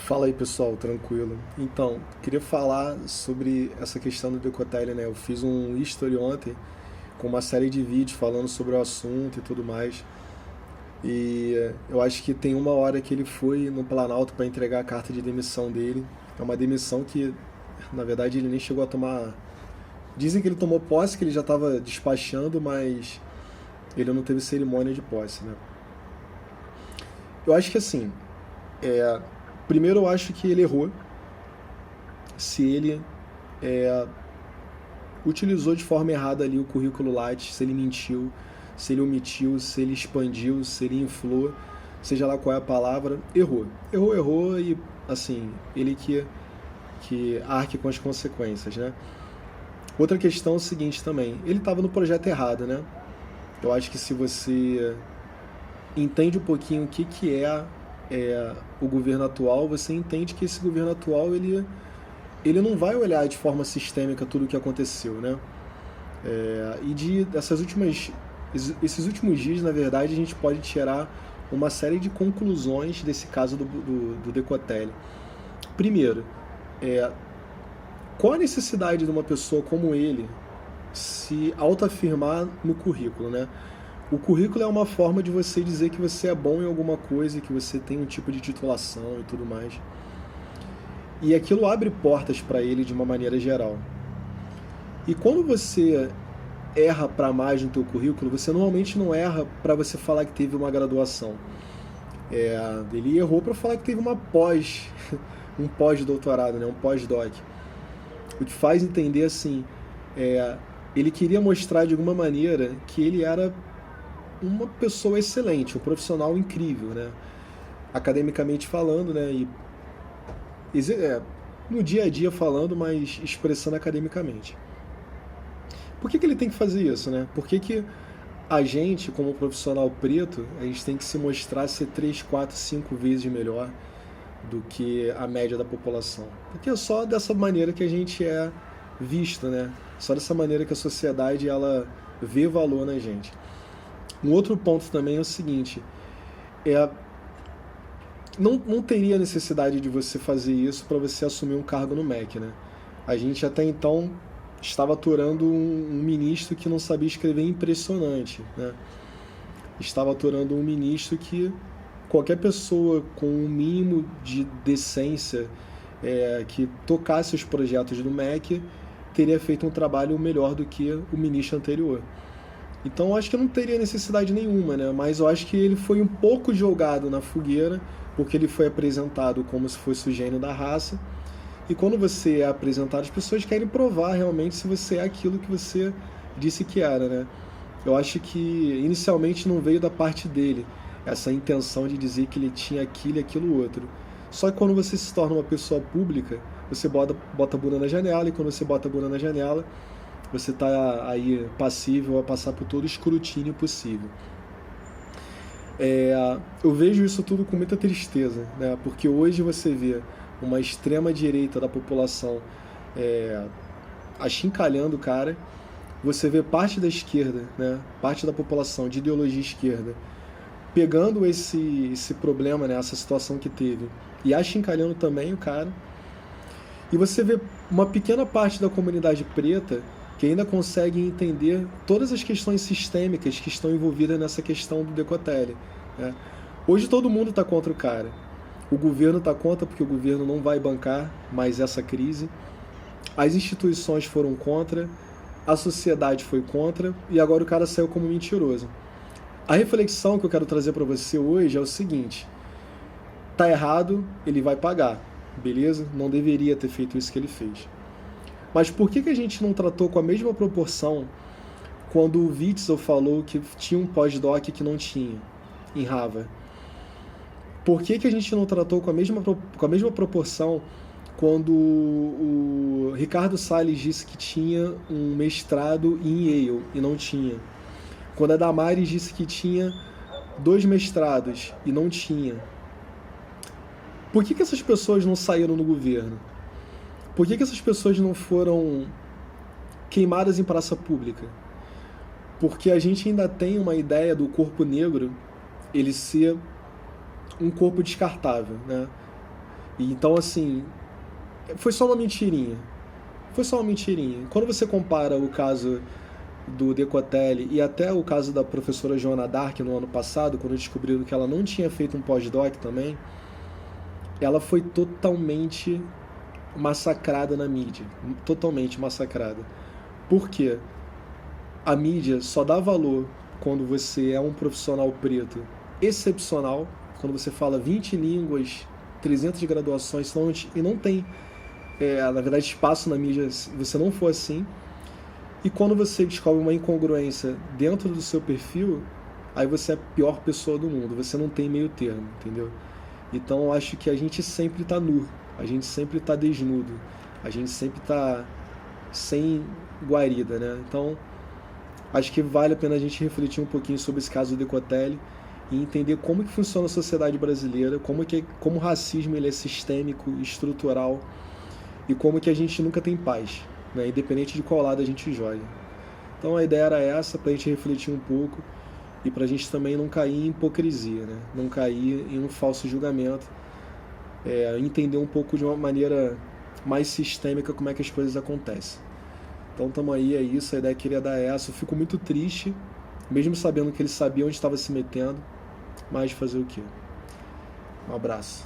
Fala aí pessoal, tranquilo. Então, queria falar sobre essa questão do Decotelli, né? Eu fiz um history ontem com uma série de vídeos falando sobre o assunto e tudo mais. E eu acho que tem uma hora que ele foi no Planalto para entregar a carta de demissão dele. É uma demissão que, na verdade, ele nem chegou a tomar. Dizem que ele tomou posse, que ele já estava despachando, mas ele não teve cerimônia de posse, né? Eu acho que assim, é, primeiro eu acho que ele errou se ele utilizou de forma errada ali o currículo Lattes, se ele mentiu, se ele omitiu, se ele expandiu, se ele inflou, seja lá qual é a palavra, errou. Errou e, assim, ele que arque com as consequências, né? Outra questão é o seguinte também, ele estava no projeto errado, né? Eu acho que se você entende um pouquinho o que é o governo atual, você entende que esse governo atual, ele não vai olhar de forma sistêmica tudo o que aconteceu, né? Esses últimos dias, na verdade, a gente pode tirar uma série de conclusões desse caso do Decotelli. Primeiro, qual a necessidade de uma pessoa como ele se autoafirmar no currículo, né? O currículo é uma forma de você dizer que você é bom em alguma coisa, que você tem um tipo de titulação e tudo mais. E aquilo abre portas para ele de uma maneira geral. E quando você erra para mais no teu currículo, você normalmente não erra para você falar que teve uma graduação. Ele errou para falar que teve uma pós, um pós-doutorado, né? Um pós-doc. O que faz entender assim, ele queria mostrar de alguma maneira que ele era uma pessoa excelente, um profissional incrível, né? Academicamente falando, né? No dia a dia falando, mas expressando academicamente. Por que ele tem que fazer isso, né? Por que a gente, como profissional preto, a gente tem que se mostrar ser 3, 4, 5 vezes melhor do que a média da população? Porque é só dessa maneira que a gente é visto, né? Só dessa maneira que a sociedade ela vê valor na gente. Um outro ponto também é o seguinte, não teria necessidade de você fazer isso para você assumir um cargo no MEC, né? A gente até então estava aturando um ministro que não sabia escrever impressionante, né? Estava aturando um ministro que qualquer pessoa com um mínimo de decência que tocasse os projetos do MEC teria feito um trabalho melhor do que o ministro anterior. Então eu acho que não teria necessidade nenhuma, né? Mas eu acho que ele foi um pouco jogado na fogueira, porque ele foi apresentado como se fosse o gênio da raça. E quando você é apresentado, as pessoas querem provar realmente se você é aquilo que você disse que era, né? Eu acho que inicialmente não veio da parte dele essa intenção de dizer que ele tinha aquilo e aquilo outro. Só que quando você se torna uma pessoa pública, você bota a bunda na janela, e quando você bota a bunda na janela, você está aí passível a passar por todo o escrutínio possível. Eu vejo isso tudo com muita tristeza, né? Porque hoje você vê uma extrema direita da população achincalhando o cara, você vê parte da esquerda, né? Parte da população de ideologia esquerda pegando esse problema, né? Essa situação que teve e achincalhando também o cara, e você vê uma pequena parte da comunidade preta que ainda consegue entender todas as questões sistêmicas que estão envolvidas nessa questão do Decotelli, né? Hoje todo mundo está contra o cara. O governo está contra porque o governo não vai bancar mais essa crise. As instituições foram contra, a sociedade foi contra, e agora o cara saiu como mentiroso. A reflexão que eu quero trazer para você hoje é o seguinte: tá errado, ele vai pagar, beleza? Não deveria ter feito isso que ele fez. Mas por que a gente não tratou com a mesma proporção quando o Witzel falou que tinha um pós-doc que não tinha, em Harvard? Por que a gente não tratou com a mesma proporção quando o Ricardo Salles disse que tinha um mestrado em Yale e não tinha? Quando a Damares disse que tinha 2 mestrados e não tinha? Por que essas pessoas não saíram no governo? Por que essas pessoas não foram queimadas em praça pública? Porque a gente ainda tem uma ideia do corpo negro ele ser um corpo descartável, né? E então, assim, foi só uma mentirinha. Foi só uma mentirinha. Quando você compara o caso do Decotelli e até o caso da professora Joana Dark no ano passado, quando descobriram que ela não tinha feito um pós-doc também, ela foi totalmente massacrada na mídia. Totalmente massacrada. Por quê? A mídia só dá valor quando você é um profissional preto excepcional, quando você fala 20 línguas, 300 graduações, e não tem, na verdade, espaço na mídia se você não for assim. E quando você descobre uma incongruência dentro do seu perfil, aí você é a pior pessoa do mundo, você não tem meio termo, entendeu? Então eu acho que a gente sempre tá nu, a gente sempre tá desnudo, a gente sempre tá sem guarida, né? Então acho que vale a pena a gente refletir um pouquinho sobre esse caso do Decotelli e entender como que funciona a sociedade brasileira, como o racismo ele é sistêmico, estrutural e como que a gente nunca tem paz, né? Independente de qual lado a gente joga. Então a ideia era essa, para a gente refletir um pouco e para a gente também não cair em hipocrisia, né? Não cair em um falso julgamento, entender um pouco de uma maneira mais sistêmica como é que as coisas acontecem. Então tamo aí, é isso, a ideia queria dar essa. Eu fico muito triste, mesmo sabendo que ele sabia onde estava se metendo, mas fazer o quê? Um abraço.